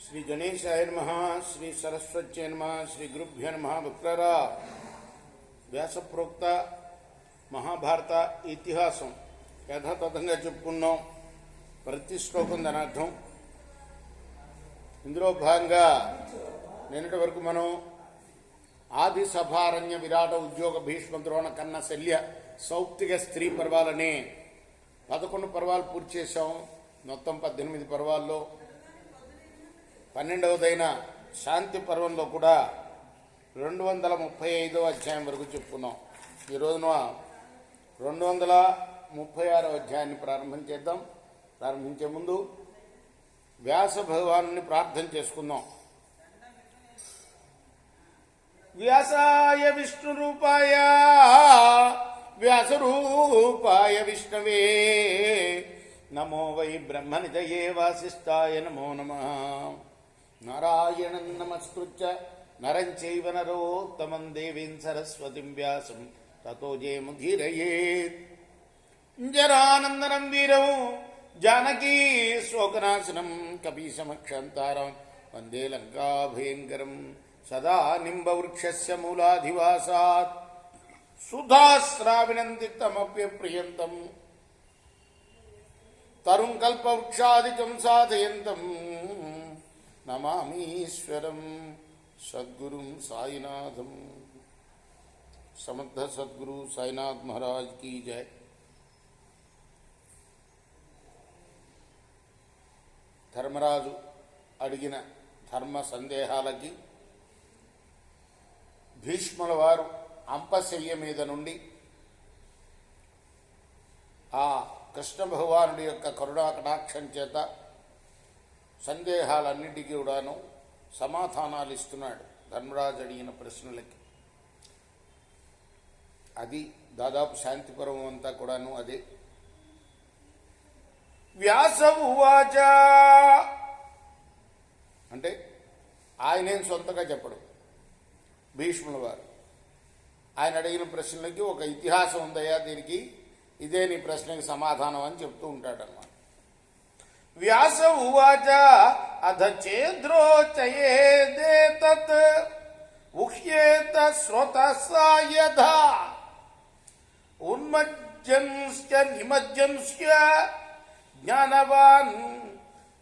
శ్రీ గణేశాయ నమః, శ్రీ సరస్వత్యై నమః, శ్రీ గురుభ్యో నమః. భక్తులారా, వ్యాసప్రోక్త మహాభారత ఇతిహాసం యథాతథంగా చెప్పుకున్నాం. ప్రతి శ్లోకం దాని అర్థం. ఇందులో భాగంగా నిన్నటి వరకు మనం ఆది సభారణ్య విరాట ఉద్యోగ భీష్మ ద్రోణ కన్న శల్య సౌప్తిక స్త్రీ పర్వాలనే 11 పర్వాలు పూర్తి చేశాం. మొత్తం 18 పర్వాల్లో 12వదైన శాంతి పర్వంలో కూడా 235వ అధ్యాయం వరకు చెప్పుకున్నాం. ఈ రోజున 236వ అధ్యాయాన్ని ప్రారంభం చేద్దాం. ప్రారంభించే ముందు వ్యాస భగవాను ప్రార్థన చేసుకుందాం. వ్యాసాయ విష్ణు రూపాయ వ్యాసరూపాయ విష్ణవే నమో వై బ్రహ్మనిధయే వాసిష్ఠాయ నమో నమః. నారాయణం నమస్కృత్య నరం చైవ నరోత్తమం దేవీం సరస్వతిం వ్యాసం తతో జయముదీరయేత్. జరానందనం వీరం జానకీ శోకనాశనం కపీశమక్షంతారం వందే లంకాభయంకరం. సదా నింబవృక్షస్య మూలాధివాసాత్ సుధాస్రావిణం తిక్తమప్యప్రియంతం తరుం కల్పవృక్షాదికం సాధయంతం నమామీశ్వరం సద్గురుం సాయినాథం. సమర్థ సద్గురు సాయినాథ్ మహారాజ్ కీ జై. ధర్మరాజు అడిగిన ధర్మ సందేహాలకి భీష్ముల వారు అంపశయ్య మీద నుండి ఆ కృష్ణ భగవానుడి యొక్క కరుణాకటాక్షం చేత సందేహాలన్నిటికీ కూడాను సమాధానాలు ఇస్తున్నాడు ధర్మరాజు అడిగిన ప్రశ్నలకి. అది దాదాపు శాంతిపురం అంతా కూడాను అదే. వ్యాస ఉవాచ అంటే ఆయనేం సొంతగా చెప్పడు. భీష్ముల వారు ఆయన అడిగిన ప్రశ్నలకి ఒక ఇతిహాసం ఉందయ్యా, దీనికి ఇదే నీ ప్రశ్నకి సమాధానం అని చెప్తూ ఉంటాడన్నమాట. వ్యాస ఉవాచ అధ చేద్రోచయేదేతత్ ఉహ్యేత శ్రోతసాయధ ఉన్మజ్జంశ్చ నిమజ్జంశ్చ జ్ఞానవాన్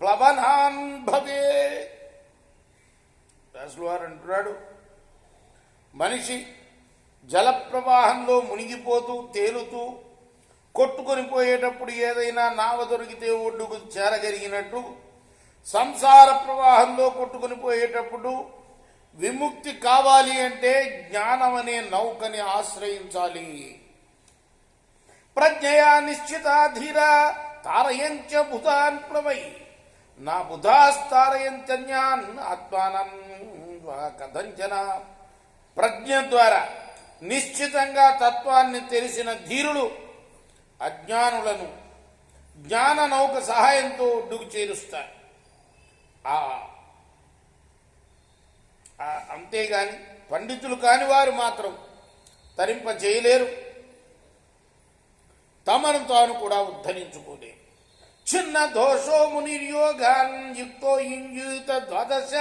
ప్లవనాన్ భవే. వ్యాసులు వారు అంటున్నాడు, మనిషి జలప్రవాహంలో మునిగిపోతూ తేలుతూ కొట్టుకొని పోయేటప్పుడు ఏదైనా నావ దొరికితే ఒడ్డుకు చేరగలిగినట్టు సంసార ప్రవాహంలో కొట్టుకొని పోయేటప్పుడు విముక్తి కావాలి అంటే జ్ఞానం అనే నౌకని ఆశ్రయించాలి. ప్రజ్ఞయా నిశ్చితాధీర తారయంచ బుధాన్ ప్లవై నా బుధాస్తారయంచన్యాన్ ఆత్మానం కథంచన. ప్రజ్ఞ ద్వారా నిశ్చితంగా తత్వాన్ని తెలిసిన ధీరులు అజ్ఞానులను జ్ఞాన నౌక సహాయంతో ఒడ్డుకు చేరుస్తారు. అంతేగాని పండితులు కాని వారు మాత్రం తరింప చేయలేరు, తమను తాను కూడా ఉద్ధరించుకోలేరు. చిన్న దోషో మునిర్యోగాన్ యుక్తో ఇంజూత ద్వాదశ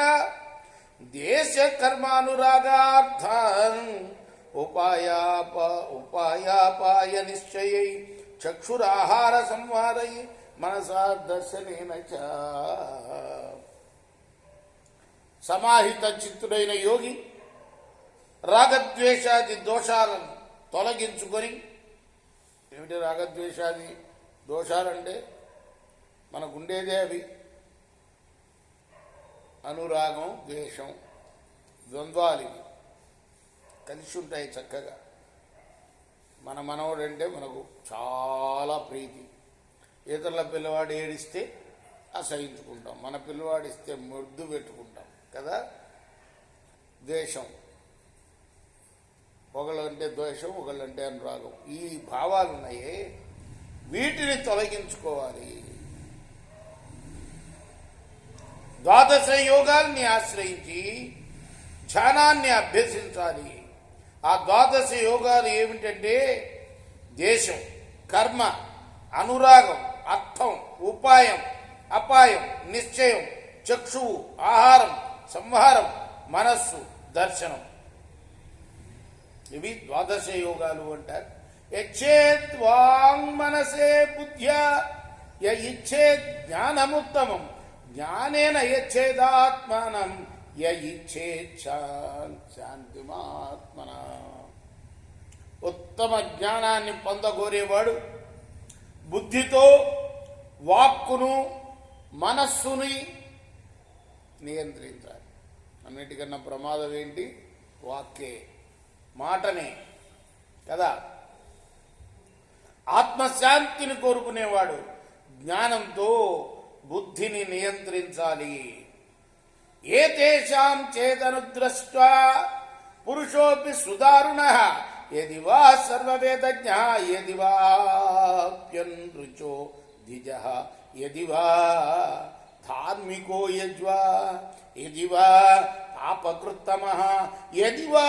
దేశ కర్మానురాగార్థాన్ ఉపాయాపాయ నిశ్చయై చక్షురాహార సంవారై మనసా దర్శనేన చ. సమాహిత చిత్తుడైన యోగి రాగద్వేషాది దోషాలను తొలగించుకొని, ఏమిటి రాగద్వేషాది దోషాలంటే మనకుండేదే అవి, అనురాగం ద్వేషం ద్వంద్వాలు కలిసి ఉంటాయి చక్కగా. మన మనవడంటే మనకు చాలా ప్రీతి. ఇతరుల పిల్లవాడు ఏడిస్తే అసహించుకుంటాం, మన పిల్లవాడిస్తే ముద్దు పెట్టుకుంటాం కదా. ద్వేషం, ఒకళ్ళంటే ద్వేషం, ఒకళ్ళంటే అనురాగం, ఈ భావాలు ఉన్నాయే వీటిని తొలగించుకోవాలి. ద్వాదశ యోగాల్ని ఆశ్రయించి ధ్యానాన్ని అభ్యసించాలి. ఆ ద్వాదశ యోగాలు ఏమిటంటే దేశం, కర్మ, అనురాగం, అర్థం, ఉపాయం, అపాయం, నిశ్చయం, చక్షువు ఆహారం, సంహారం, మనస్సు దర్శనం. ఇవి ద్వాదశ యోగాలు అంటారు. యచ్చేద్వాంగ్ మనసే బుద్ధ్యా య ఇచ్చేద్ జ్ఞానముత్తమం జ్ఞానేన యచ్చేదాత్మానం య ఇచ్చేద్ శాంతిమాత్మన. ఉత్తమ జ్ఞానాన్ని పొందగోరేవాడు బుద్ధితో వాక్కును మనస్సుని నియంత్రించాలి. అన్నిటికన్నా ప్రమాదం ఏంటి? వాక్కే, మాటనే కదా. ఆత్మశాంతిని కోరుకునేవాడు జ్ఞానంతో బుద్ధిని నియంత్రించాలి. ఏతేషాం చేదనుద్రష్ట్వా పురుషోపి సుదారుణః యది వా సర్వవేదజ్ఞ యది వాప్యనృచో ద్విజః యది వా ధార్మికో యజ్వా యది వా పాపకృత్తమః యది వా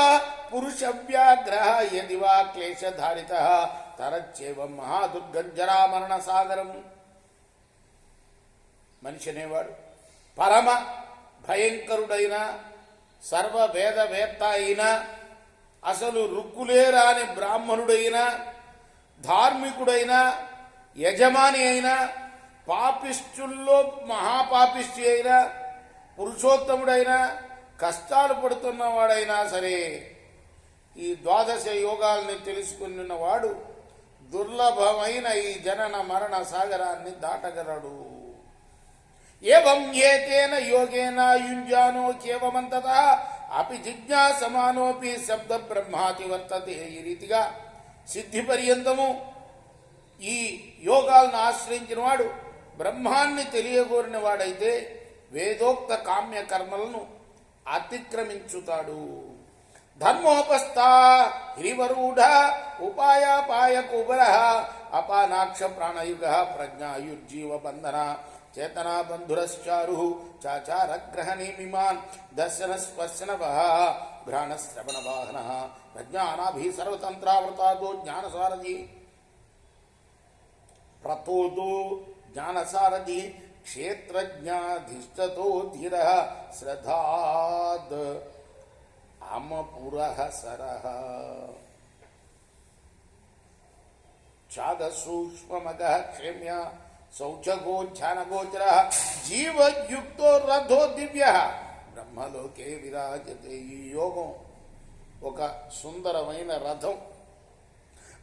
పురుషవ్యాఘ్రః యది వా క్లేశధారితః తరచ్చేవం మహాదుర్గంజరామరణ సాగరం. మనిషి అనేవాడు పరమ భయంకరుడైన సర్వవేదవేత్త అయిన అసలు రుక్కులేరాని బ్రాహ్మణుడైన ధార్మికుడైన యజమాని అయిన పాపిష్టుల్లో మహాపాపిష్టి అయిన పురుషోత్తముడైన కష్టాలు పడుతున్నవాడైనా సరే ఈ ద్వాదశ యోగాల్ని తెలుసుకున్నవాడు దుర్లభమైన ఈ జనన మరణ సాగరాన్ని దాటగలడు. ఏవం ఏతేన యోగేన యుంజానో కేవమంతతః అపి జిజ్ఞాసమానోపి శబ్ద బ్రహ్మాతి వర్తతే. ఈ రీతిగా సిద్ధి పర్యంతము ఈ యోగాలను ఆశ్రయించిన వాడు బ్రహ్మాన్ని తెలియగోరిన వాడైతే వేదోక్త కామ్య కర్మలను అతిక్రమించుతాడు. ధర్మోపస్థా హిరివరూఢ ఉపాయాపాయ కుబర అపానాక్ష ప్రాణయుగ ప్రజ్ఞాయుర్జీవ బంధన చేతనా బంధురశ్చారు చాచారగ్రహణీమిమాన్ దర్శన స్పర్శన ఘ్రాణశ్రవణ వాహన ప్రజ్ఞానాభి సర్వతంత్రావృతాదో జ్ఞానసారథి ప్రతోదో జ్ఞానసారథి క్షేత్రజ్ఞాధిష్టతో ధీర శ్రద్ధాద్ అమపురః సరః ఛాద సూక్ష్మమగః క్షేమ్య శౌచగోధ్యానగోచర జీవయుక్తో రథో దివ్య బ్రహ్మలోకే విరాజతే. ఈ యోగం ఒక సుందరమైన రథం.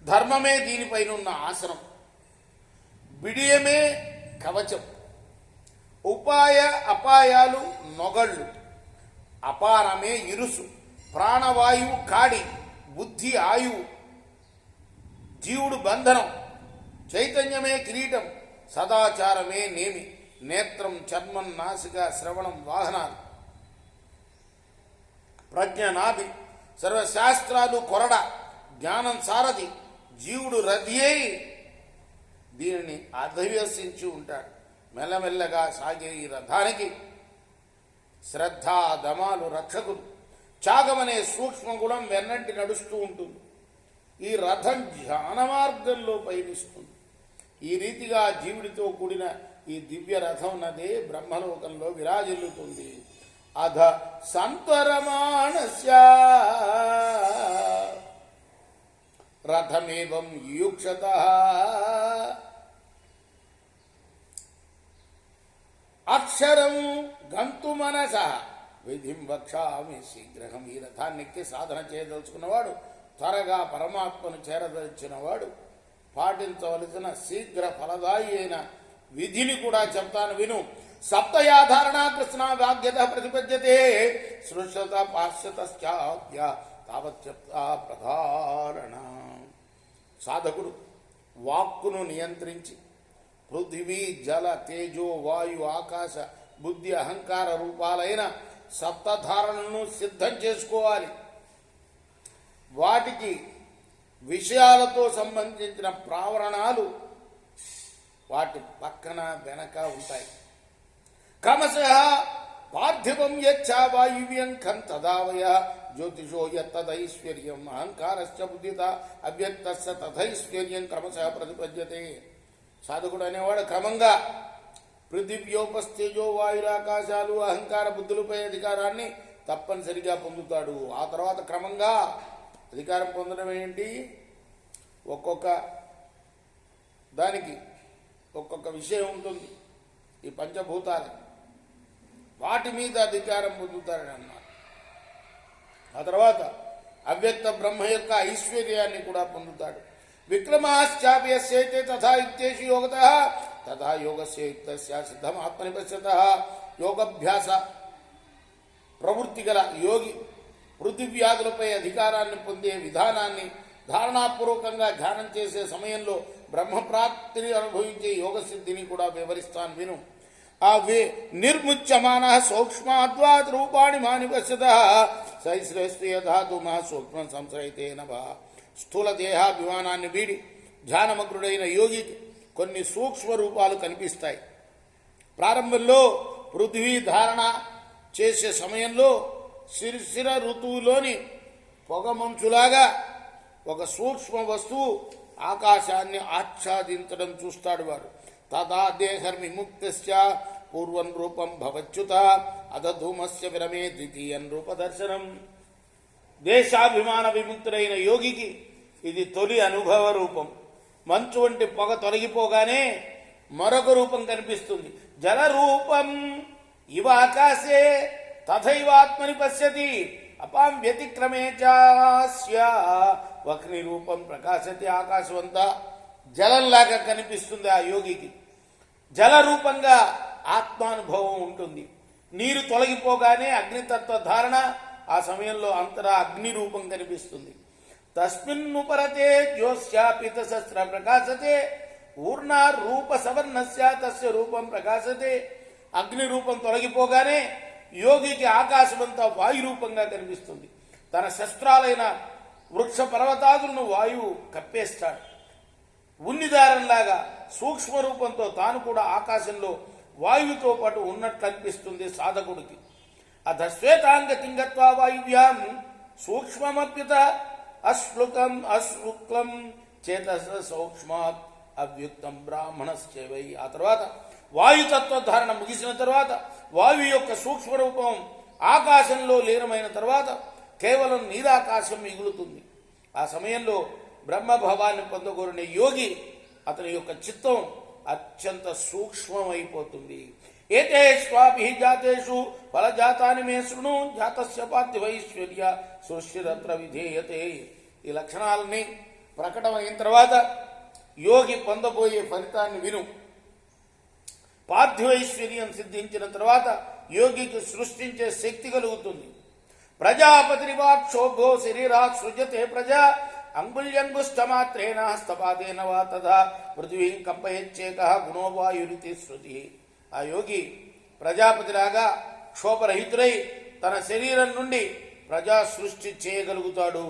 ధర్మమే దీనిపైన ఉన్న ఆసనం, బిడియమే కవచం, ఉపాయ అపాయాలు నొగళ్ళు, అపారమే ఇరుసు, ప్రాణవాయువు కాడి, బుద్ధి ఆయువు, జీవుడు బంధనం, చైతన్యమే కిరీటం, సదాచారమే నేమి, నేత్రం చర్మం నాసిక శ్రవణం వాహనాలు, ప్రజ్ఞ నాభి, సర్వశాస్త్రాలు కొరడ, జ్ఞానం సారథి, జీవుడు రథి అయి దీనిని అధివ్యసించి ఉంటాడు. మెల్లమెల్లగా సాగే ఈ రథానికి శ్రద్ధ దమాలు రక్షకులు, త్యాగమనే సూక్ష్మ గుణం వెన్నంటి నడుస్తూ ఉంటుంది. ఈ రథం ధ్యాన మార్గంలో పయనిస్తుంది. ఈ రీతిగా జీవుడితో కూడిన ఈ దివ్య రథం నదే బ్రహ్మలోకంలో విరాజిల్లుతుంది. అధ సంతరమాణస్య రథమేవం యుక్షతః అక్షరం గంతు మనస విధిం వక్షామి శీఘ్రం. ఈ రథాన్నెక్కి సాధన చేయదలుచుకున్నవాడు, త్వరగా పరమాత్మను చేరదలిచినవాడు పాటించవలసిన శీఘ్ర ఫలదాయి అయిన విధిని కూడా చెప్తాను విను. సప్తయాధారణ కృష్ణ వాగ్యత ప్రతిపద్యతే సృష్టత పాశ్యత్య తావత్ చెప్తా ప్రధారణ. సాధకుడు వాక్కును నియంత్రించి పృథివీ జల తేజో వాయు ఆకాశ బుద్ధి అహంకార రూపాలైన సప్తధారణను సిద్ధం చేసుకోవాలి. వాటికి విషయాలతో సంబంధించిన ప్రావరణాలు వాటి పక్కన వెనక ఉంటాయి. క్రమశః పార్థివం యచ్చా వాయువ్యం ఖం తదావయ జ్యోతిషో యత్తదైశ్వర్యం అహంకారశ్చ బుద్ధిత అవ్యక్తస్య తథైశ్వర్యం క్రమశః ప్రతిపద్యతే. సాధకుడు అనేవాడు క్రమంగా పృథివ్యోపస్థేజో వాయురాకాశాలు అహంకార బుద్ధులపై అధికారాన్ని తప్పనిసరిగా పొందుతాడు. ఆ తర్వాత క్రమంగా అధికారం పొందడం ఏంటి, ఒక్కొక్క దానికి ఒక్కొక్క విషయం ఉంటుంది. ఈ పంచభూతాలు వాటి మీద అధికారం పొందుతారని అన్నారు. ఆ తర్వాత అవ్యక్త బ్రహ్మ యొక్క ఐశ్వర్యాన్ని కూడా పొందుతాడు. విక్రమాశ్చాప్యస్యైతే తథా యుక్తేషు యోగతః తథా యోగస్య యుక్తస్య సిద్ధం ఆత్మని పశ్యతః. యోగభ్యాస ప్రవృత్తి గల యోగి పృథివ్యాధులపై అధికారాన్ని పొందే విధానాన్ని ధారణాపూర్వకంగా ధ్యానం చేసే సమయంలో బ్రహ్మప్రాప్తిని అనుభవించే యోగసిద్ధిని కూడా వివరిస్తాను విను. ఆ నిర్ముచ్యమాన సూక్ష్మాద్వాత్ రూపాణి మాని పశ్యతః సైశ్రేష్ఠ ధాతు మా సూక్ష్మ సంశ్రయితే నభ. స్థూల దేహాభిమానాన్ని వీడి ధ్యానమగ్రుడైన యోగికి కొన్ని సూక్ష్మ రూపాలు కనిపిస్తాయి. ప్రారంభంలో పృథ్వీ ధారణ చేసే సమయంలో శిశిర ఋతువులోని పొగమంచులాగా ఒక సూక్ష్మ వస్తువు ఆకాశాన్ని ఆచ్ఛాదించడం చూస్తాడు వాడు. తదా దేహర్విముక్తస్య పూర్వం రూపం భవచ్యుత అధధూమస్య విరమే ద్వితీయం రూపదర్శనం. దేశాభిమాన విముక్తుడైన యోగికి ఇది తొలి అనుభవ రూపం. మంచు వంటి పొగ తొలగిపోగానే మరొక రూపం కనిపిస్తుంది. జల రూపం ఇవ ఆకాశే తథైవాత్మని పశ్యతి అపాం వ్యతిక్రమే చాస్య వక్ని రూపం ప్రకాశతి. ఆకాశం అంతా జలంలాగా కనిపిస్తుంది ఆ యోగికి. జల రూపంగా ఆత్మానుభవం ఉంటుంది. నీరు తొలగిపోగానే అగ్నితత్వ ధారణ, ఆ సమయంలో అంతరా అగ్ని రూపం కనిపిస్తుంది. తస్మిన్నుపరతే జ్యోత్స్యాపిత శస్త్ర ప్రకాశతే ఊర్ణ రూప సవర్ణస్య తస్య రూపం ప్రకాశతే. అగ్ని రూపం తొలగిపోగానే యోగికి ఆకాశమంతా వాయు రూపంగా కనిపిస్తుంది. తన శస్త్రాలైన వృక్ష పర్వతాదులను వాయువు కప్పేస్తాడు. ఉన్నిదారంలాగా సూక్ష్మ రూపంతో తాను కూడా ఆకాశంలో వాయువుతో పాటు ఉన్నట్లు అనిపిస్తుంది సాధకుడికి. అధశ్వేతాంగ తింగత్వా వాయువ్యాం సూక్ష్మమప్యుత అశ్లుకం అశ్రుక్లం చేతస సూక్ష్మాత్ అవ్యుక్తం బ్రాహ్మణశ్చవై. ఆ తర్వాత వాయుతత్వ ధారణ ముగిసిన తర్వాత వాయు యొక్క సూక్ష్మ రూపం ఆకాశంలో లీనమైన తర్వాత కేవలం నీరాకాశం మిగులుతుంది. ఆ సమయంలో బ్రహ్మభావాన్ని పొందగోరిన యోగి అతని యొక్క చిత్తం అత్యంత సూక్ష్మమైపోతుంది. ఏతేష్వాపి జాతేషు ఫలజాతాని మే శృణు జాతస్య పార్థివైశ్వర్య సృష్టిరత్ర విధేయతే. ఈ లక్షణాలని ప్రకటమైన తర్వాత యోగి పొందబోయే ఫలితాన్ని విను. పార్థివైశ్వర్యం సిద్ధించిన తర్వాత యోగికి సృష్టించే శక్తి కలుగుతుంది. ప్రజాపతిరివాక్షోభో శరీరాత్ సృజతే ప్రజా అంగుళ్యంగుష్టమాత్రేణ హస్తపాదేన వా తథా పృథివీం కంపయచ్చేకః గుణోవాయురితి శృతి. ఆ యోగి ప్రజాపతిలాగా క్షోభరహితుడై తన శరీరం నుండి ప్రజా సృష్టి చేయగలుగుతాడు.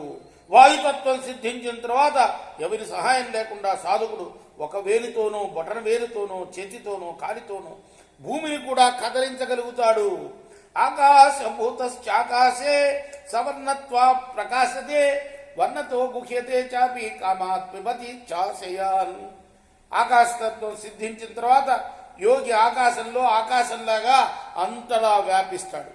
వాయుతత్వం సిద్ధించిన తర్వాత ఎవరి సహాయం లేకుండా సాధకుడు ఒక వేలితోనో బొటన వేలితోనో చేతితోనో కాలితోనో భూమిని కూడా కదలించగలుగుతాడు. ఆకాశభూతశ్చాకాశే సవర్ణత్వా ప్రకాశతే వర్ణతో గుహ్యతే చాపి కామాత్ పిబతి చాశయాన్. ఆకాశతత్వం సిద్ధించిన తర్వాత యోగి ఆకాశంలో ఆకాశంలాగా అంతలా వ్యాపిస్తాడు.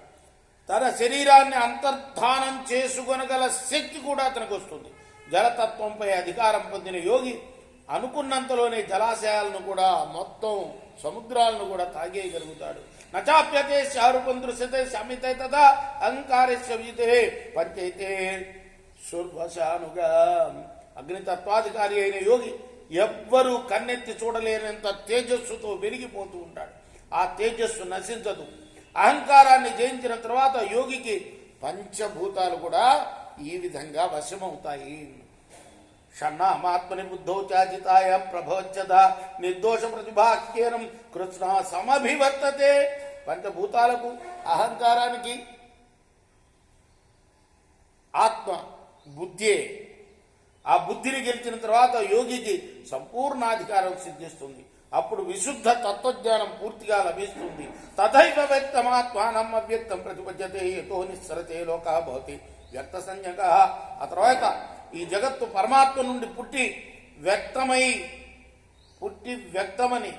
తన శరీరాన్ని అంతర్ధానం చేసుకొనగల శక్తి కూడా అతనికి వస్తుంది. జలతత్వంపై అధికారం పొందిన యోగి అనుకున్నంతలోనే జలాశయాలను కూడా మొత్తం సముద్రాలను కూడా తాగేయగలుగుతాడు. నచాప్యతే శారూపం దృశ్యతే శమితే తదా అహంకారస్య విజితే పంచైతే శుర్వశానుగా. అగ్నితత్వాధికారి అయిన యోగి ఎవ్వరూ కన్నెత్తి చూడలేనంత తేజస్సుతో వెలిగిపోతూ ఉంటాడు. ఆ తేజస్సు నశించదు. అహంకారాన్ని జయించిన తర్వాత యోగికి పంచభూతాలు కూడా ఈ విధంగా వశమవుతాయి. షణ్ణామాత్మని బుద్ధౌ చాజితాయ ప్రభవచ్చద నిర్దోష ప్రతిభాఖ్యేనం కృష్ణ సమభివర్తతే. పంచభూతాలకు అహంకారానికి ఆత్మ బుద్ధే. ఆ బుద్ధిని గెలిచిన తర్వాత యోగికి సంపూర్ణాధికారం సిద్ధిస్తుంది. అప్పుడు విశుద్ధ తత్వజ్ఞానం పూర్తిగా లభిస్తుంది. తథైవ వ్యక్తమాత్మానం అవ్యక్తం ప్రతిపద్యతే యతో నిస్సరతే లోకః భవతి వ్యక్త సంజ్ఞకః. ఆ తర్వాత ఈ జగత్తు పరమాత్మ నుండి పుట్టి వ్యక్తమని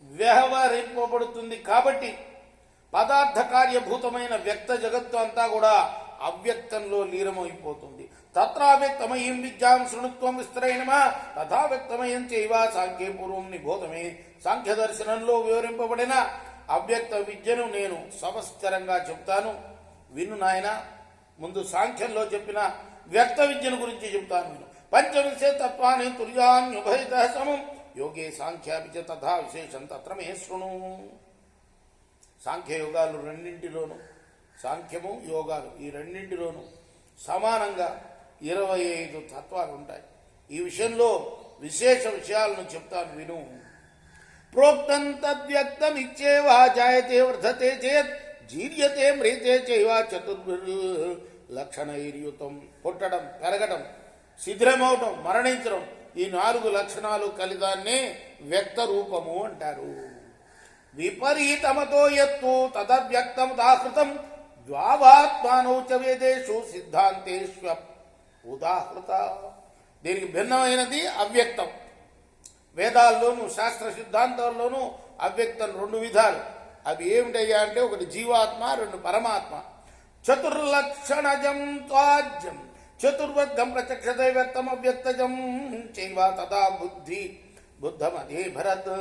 వ్యవహరింపబడుతుంది. కాబట్టి పదార్థ కార్యభూతమైన వ్యక్త జగత్తు అంతా కూడా అవ్యక్తంలో లీనమైపోతుంది. తత్రావ్యక్తమయం విద్యాం శృణుత్వం విస్తరైనమా తథా వ్యక్తమయం చైవ సాంఖ్యే పూర్వం నిబోధమే. సాంఖ్య దర్శనంలో వివరింపబడిన అవ్యక్త విద్యను నేను సవిస్తరంగా చెప్తాను, విను నాయన. ముందు సాంఖ్యంలో చెప్పిన వ్యక్త విద్యను గురించి చెప్తాను విను. పంచవింశే తత్వాన్ని తుల్యాన్యుభయత సమం యోగే సాంఖ్యాభిచ తథా విశేషం తత్ర మే శృణు. సాంఖ్యయోగాలు రెండింటిలోనూ, సాంఖ్యము యోగాలు ఈ రెండింటిలోనూ సమానంగా 25 తత్వాలు ఉంటాయి. ఈ విషయంలో విశేష విషయాలను చెప్తాను విను. ప్రోక్తం తద్వ్యక్తమిచ్చేవా జాయతే వర్ధతే చేత్ జీర్యతే మ్రియతే చైవ చతుర్లక్షణైర్యుతం. పుట్టడం, పెరగడం, శిథిలమవటం, మరణించడం, ఈ 4 లక్షణాలు కలిదాన్నే వ్యక్త రూపము అంటారు. విపరీతమతో యత్తు తదవ్యక్తం ఉదాహృతం ద్వావాత్మానౌ చ వేదేషు సిద్ధాంతేష్వ ఉదాహృత. దీనికి భిన్నమైనది అవ్యక్తం. వేదాల్లోనూ శాస్త్ర సిద్ధాంతాల్లోనూ అవ్యక్తం 2 విధాలు. అవి ఏమిటయ్యా అంటే, ఒకటి జీవాత్మ, 2 పరమాత్మ. చతుర్లక్షణజం త్వాజ్యం చతుర్వర్గం ప్రత్యక్షతే వ్యక్తం అవ్యక్తజం చైవ తదా బుద్ధమదే భరత్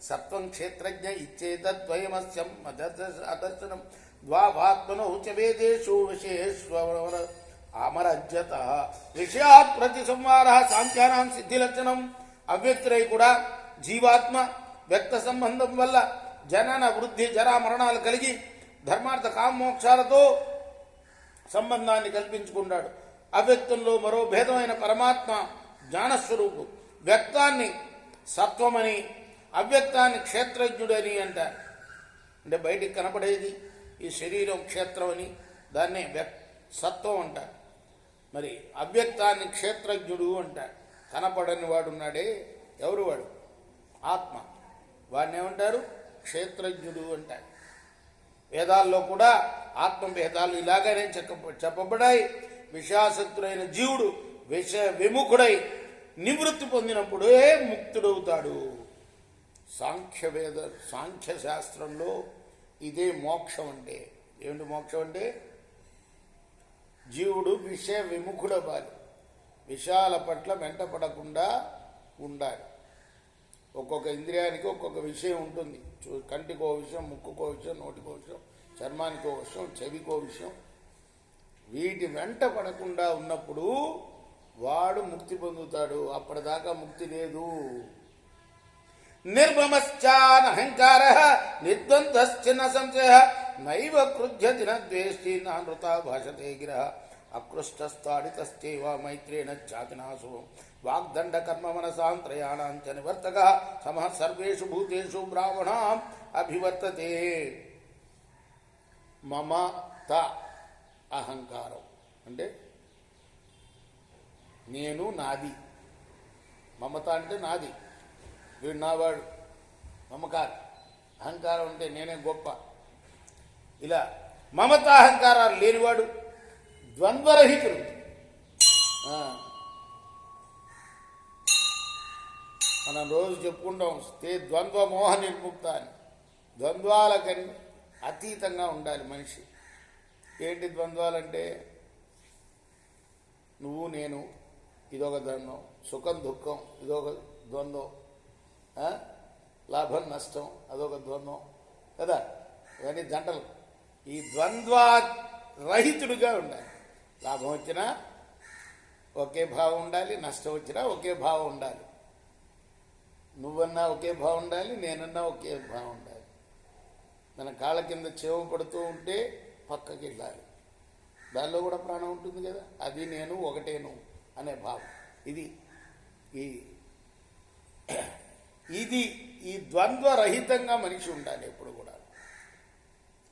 సత్వం క్షేత్రజ్ఞ ఇచ్చేతద్వయమస్యం అదర్శనం ద్వావాత్మనౌ చ వేదేషు విశేష్వర అమరజ్యత విషయాత్ ప్రతి సంవార సాంఖ్యానాం సిద్ధిలక్షణం. అవ్యక్తులై కూడా జీవాత్మ వ్యక్త సంబంధం వల్ల జనన వృద్ధి జరా మరణాలు కలిగి ధర్మార్థ కామోక్షాలతో సంబంధాన్ని కల్పించుకున్నాడు. అవ్యక్తంలో మరో భేదమైన పరమాత్మ జ్ఞానస్వరూపు. వ్యక్తాన్ని సత్వమని, అవ్యక్తాన్ని క్షేత్రజ్ఞుడని అంటారు. అంటే బయటికి కనపడేది ఈ శరీరం క్షేత్రం అని, దాన్నే సత్వం అంటారు. మరి అవ్యక్తాన్ని క్షేత్రజ్ఞుడు అంటారు. కనపడని వాడున్నాడే, ఎవరు వాడు? ఆత్మ. వాడిని ఏమంటారు? క్షేత్రజ్ఞుడు అంటారు. వేదాల్లో కూడా ఆత్మభేదాలు ఇలాగనే చెప్పబడాయి. విషయాసక్తుడైన జీవుడు విషయ విముఖుడై నివృత్తి పొందినప్పుడే ముక్తుడవుతాడు. సాంఖ్య శాస్త్రంలో ఇదే మోక్షం అంటే. ఏమిటి మోక్షం అంటే? జీవుడు విషయ విముఖుడవ్వాలి, విషయాల పట్ల వెంటపడకుండా ఉండాలి. ఒక్కొక్క ఇంద్రియానికి ఒక్కొక్క విషయం ఉంటుంది. కంటికో విషయం, ముక్కుకో విషయం, నోటికో విషయం, చర్మానికో విషయం, చెవికో విషయం. వీటి వెంట పడకుండా ఉన్నప్పుడు వాడు ముక్తి పొందుతాడు. అప్పటిదాకా ముక్తి లేదు. నిర్మమశ్చానహంకార నిర్ద్వంద్వశ్చిన సంశయ నైవ క్రుధ్యతి నద్వేష్టి నానృత భాషతే గిరః అకృష్టస్థాడితశ్చైవ మైత్రేణ చాతినాశు వాగ్దండ కర్మ మనసాంత్రయాణాంచ నివర్తక సమః సర్వేషు భూతేషు బ్రాహ్మణాం అభివర్తతే. మమత అహంకారం అంటే నేను, నాది. మమత అంటే నాది, వీడు నావాడు. మమకారం. అహంకారం అంటే నేనే గొప్ప. ఇలా మమత అహంకారాలు లేనివాడు ద్వంద్వరహితుడు. మనం రోజు చెప్పుకుంటాం తే ద్వంద్వ మోహ నిర్ముక్త అని. ద్వంద్వాలకని అతీతంగా ఉండాలి మనిషి. ఏంటి ద్వంద్వాలంటే? నువ్వు నేను ఇదొక ద్వంద్వం, సుఖం దుఃఖం ఇదొక ద్వంద్వం, లాభం నష్టం అదొక ద్వంద్వం కదా. ఇవన్నీ జంటలు. ఈ ద్వంద్వరహితుడిగా ఉండాలి. లాభం వచ్చినా ఒకే భావం ఉండాలి, నష్టం వచ్చినా ఒకే భావం ఉండాలి. నువ్వన్నా ఒకే భావం ఉండాలి, నేనన్నా ఒకే భావం ఉండాలి. మన కాళ్ళ కింద చెవ పడుతూ ఉంటే పక్కకి వెళ్ళాలి. దానిలో కూడా ప్రాణం ఉంటుంది కదా. అది నేను ఒకటేను అనే భావం. ఇది ఈ ద్వంద్వరహితంగా మనిషి ఉండాలి. ఎప్పుడు కూడా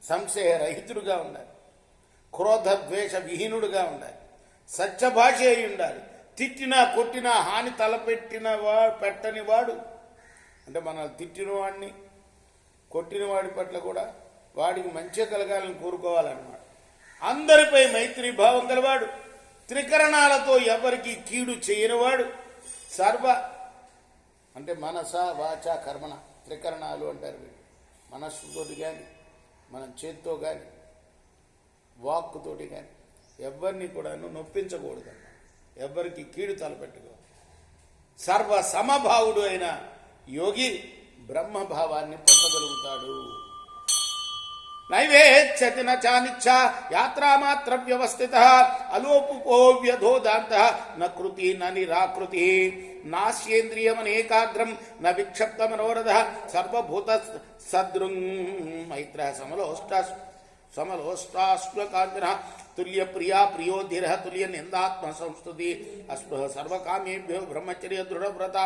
సంశయరహితుడుగా ఉండాలి. క్రోధ ద్వేష విహీనుడుగా ఉండాలి. సత్యభాష అయి ఉండాలి. తిట్టినా కొట్టినా హాని పెట్టని వాడు అంటే మనల్ని తిట్టిన వాడిని కొట్టిన వాడి పట్ల కూడా వాడికి మంచి కలగాలని కోరుకోవాలన్నమాట. అందరిపై మైత్రి భావం గలవాడు. త్రికరణాలతో ఎవరికి కీడు చేయనివాడు. సర్వ అంటే మనస వాచ కర్మణ త్రికరణాలు అంటారు వీళ్ళు. మనస్సుతోటి కానీ, మనం చేత్తో కానీ, వాక్కుతోటి కానీ ఎవరిని కూడాను నొప్పించకూడదన్న, ఎవరికి కీడు తలపెట్టుకో. సర్వ సమభావుడు అయిన యోగి బ్రహ్మభావాన్ని పొందగలుగుతాడు. నైవేచ్చతి నానిచ్చ యాత్రామాత్ర వ్యవస్థిత అలోపుపో వ్యధోదాంత నృతి నిరాకృతి నాస్యేంద్రియమనేకాగ్రం న విక్షప్త మనోరథ సర్వభూత సదృం మైత్ర సమలోష్టాశ్వకాంతిన తుల్య ప్రియా ప్రియో ధీర తుల్య నిందాత్మ సంస్థుతి అస్పృహ సర్వకామేభ్యో బ్రహ్మచర్య దృఢవ్రత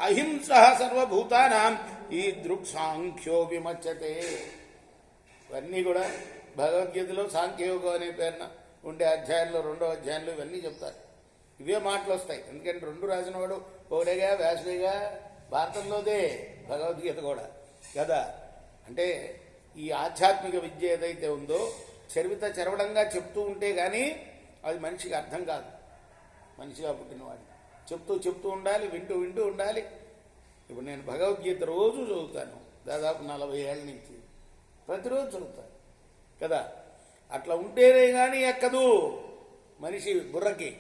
అహింస సర్వభూతానాం ఈ దృక్సాంఖ్యో విమచ్చతే. ఇవన్నీ కూడా భగవద్గీతలో సాంఖ్యయోగం అనే పేరున ఉండే అధ్యాయంలో 2వ అధ్యాయంలో ఇవన్నీ చెప్తారు. ఇవే మాటలు వస్తాయి. ఎందుకంటే 2 రాసినవాడు ఒకటేగా వ్యాసుడిగా, భారతంలోదే భగవద్గీత కూడా కదా. అంటే ఈ ఆధ్యాత్మిక విద్య ఏదైతే ఉందో చరవడంగా చెప్తూ ఉంటే కానీ అది మనిషికి అర్థం కాదు. మనిషిగా పుట్టినవాడు చెప్తూ ఉండాలి, వింటూ ఉండాలి. ఇప్పుడు నేను భగవద్గీత రోజు చదువుతాను, దాదాపు 40 ఏళ్ళ నుంచి ప్రతిరోజు చదువుతాను కదా. అట్లా ఉంటేనే కానీ ఎక్కదు మనిషి బుర్రకి.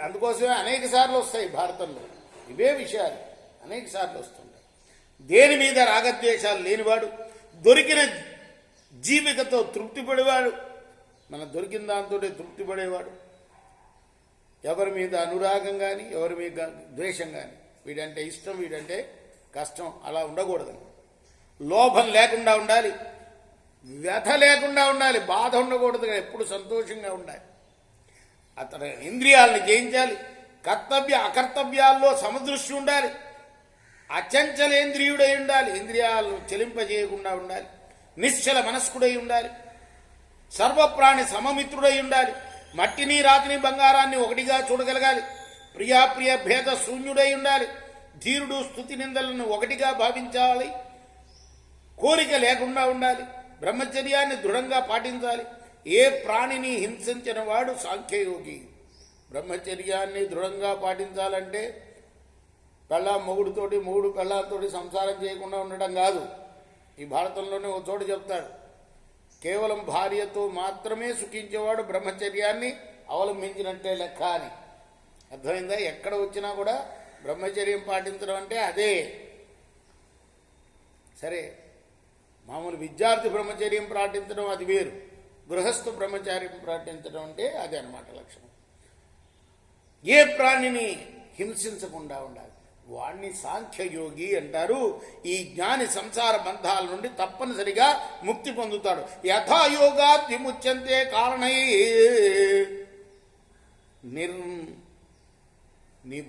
అందుకోసమే అనేక సార్లు వస్తాయి భారతంలో ఇవే విషయాలు, అనేక సార్లు వస్తుంటాయి. దేని మీద రాగద్వేషాలు లేనివాడు, దొరికిన జీవికతో తృప్తిపడేవాడు, మన దొరికిన దాంతో తృప్తిపడేవాడు, ఎవరి మీద అనురాగం కానీ, ఎవరి మీద ద్వేషం కానీ, వీడంటే ఇష్టం, వీడంటే కష్టం అలా ఉండకూడదు. లోభం లేకుండా ఉండాలి, వ్యథ లేకుండా ఉండాలి, బాధ ఉండకూడదు, ఎప్పుడు సంతోషంగా ఉండాలి. అతని ఇంద్రియాలను జయించాలి, కర్తవ్య అకర్తవ్యాల్లో సమదృష్టి ఉండాలి, అచంచలేంద్రియుడై ఉండాలి, ఇంద్రియాలను చెలింపజేయకుండా ఉండాలి, నిశ్చల మనస్కుడై ఉండాలి, సర్వప్రాణి సమమిత్రుడై ఉండాలి, మట్టిని రాతిని బంగారాన్ని ఒకటిగా చూడగలగాలి, ప్రియాప్రియ భేద శూన్యుడై ఉండాలి, ధీరుడు స్తుతి నిందలను ఒకటిగా భావించాలి, కోరిక లేకుండా ఉండాలి, బ్రహ్మచర్యాన్ని దృఢంగా పాటించాలి. ఏ ప్రాణిని హింసించిన వాడు సాంఖ్యయోగి. బ్రహ్మచర్యాన్ని దృఢంగా పాటించాలంటే మొగుడు పెళ్ళాతోటి సంసారం చేయకుండా ఉండడం కాదు. ఈ భారతంలోనే ఒక చోట చెప్తాడు, కేవలం భార్యతో మాత్రమే సుఖించేవాడు బ్రహ్మచర్యాన్ని అవలంబించినట్టే లెక్క అని. అర్థమైందా? ఎక్కడ వచ్చినా కూడా బ్రహ్మచర్యం పాటించడం అంటే అదే. సరే, మామూలు విద్యార్థి బ్రహ్మచర్యం పాటించడం అది వేరు, గృహస్థు బ్రహ్మచర్యం పాటించడం అంటే అదే అన్నమాట లక్షణం. ఏ ప్రాణిని హింసించకుండా ఉండాలి, వాణ్ణి సాంఖ్యయోగి అంటారు. ఈ జ్ఞాని సంసార బంధాల నుండి తప్పనిసరిగా ముక్తి పొందుతాడు. యథాయోగాత్ విముచ్యంతే కారణై నిబో